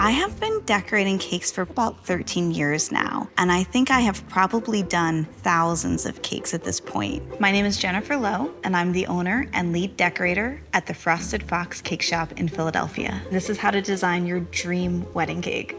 I have been decorating cakes for about 13 years now, and I think I have probably done thousands of cakes at this point. My name is Jennifer Lowe, and I'm the owner and lead decorator at the Frosted Fox Cake Shop in Philadelphia. This is how to design your dream wedding cake.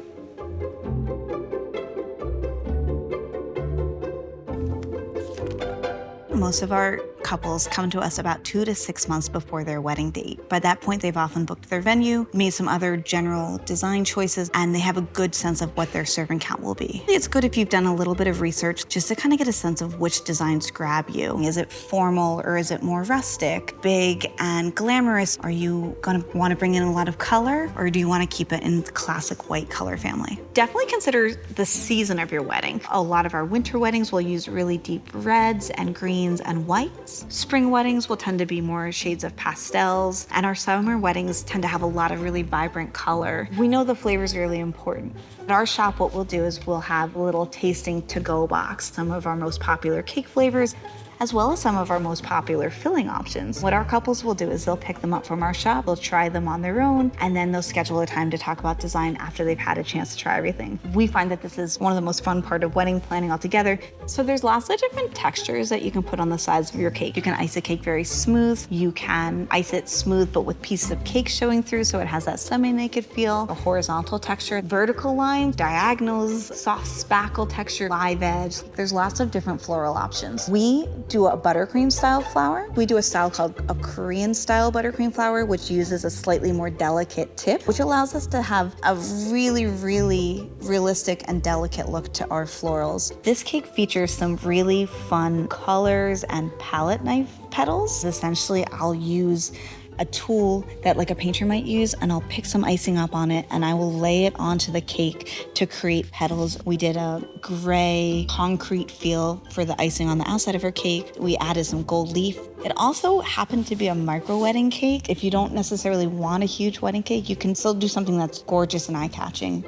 Most of our couples come to us about 2 to 6 months before their wedding date. By that point, they've often booked their venue, made some other general design choices, and they have a good sense of what their servant count will be. It's good if you've done a little bit of research just to kind of get a sense of which designs grab you. Is it formal or is it more rustic, big and glamorous? Are you gonna want to bring in a lot of color, or do you want to keep it in the classic white color family? Definitely consider the season of your wedding. A lot of our winter weddings will use really deep reds and greens and whites. Spring weddings will tend to be more shades of pastels, and our summer weddings tend to have a lot of really vibrant color. We know the flavor is really important. At our shop, what we'll do is we'll have a little tasting to-go box, some of our most popular cake flavors, as well as some of our most popular filling options. What our couples will do is they'll pick them up from our shop, they'll try them on their own, and then they'll schedule a time to talk about design after they've had a chance to try everything. We find that this is one of the most fun part of wedding planning altogether. So there's lots of different textures that you can put on the sides of your cake. You can ice a cake very smooth. You can ice it smooth, but with pieces of cake showing through, so it has that semi-naked feel. A horizontal texture, vertical lines, diagonals, soft spackle texture, live edge. There's lots of different floral options. We do a buttercream style flower. We do a style called a Korean style buttercream flower, which uses a slightly more delicate tip, which allows us to have a really, really realistic and delicate look to our florals. This cake features some really fun colors and palette knife petals. Essentially, I'll use a tool that like a painter might use, and I'll pick some icing up on it and I will lay it onto the cake to create petals. We did a gray concrete feel for the icing on the outside of her cake. We added some gold leaf. It also happened to be a micro wedding cake. If you don't necessarily want a huge wedding cake, you can still do something that's gorgeous and eye-catching.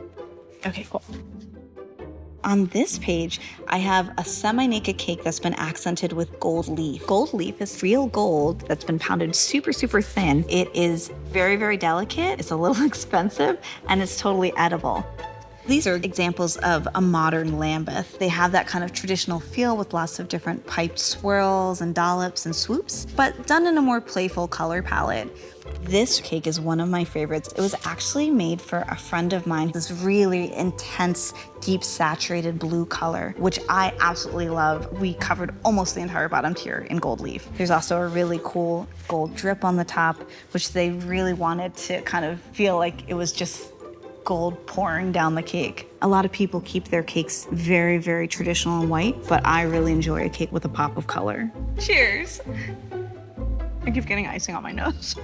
Okay, cool. On this page, I have a semi-naked cake that's been accented with gold leaf. Gold leaf is real gold that's been pounded super, super thin. It is very, very delicate. It's a little expensive, and it's totally edible. These are examples of a modern Lambeth. They have that kind of traditional feel with lots of different piped swirls and dollops and swoops, but done in a more playful color palette. This cake is one of my favorites. It was actually made for a friend of mine. This really intense, deep saturated blue color, which I absolutely love. We covered almost the entire bottom tier in gold leaf. There's also a really cool gold drip on the top, which they really wanted to kind of feel like it was just gold pouring down the cake. A lot of people keep their cakes very, very traditional and white, but I really enjoy a cake with a pop of color. Cheers. I keep getting icing on my nose.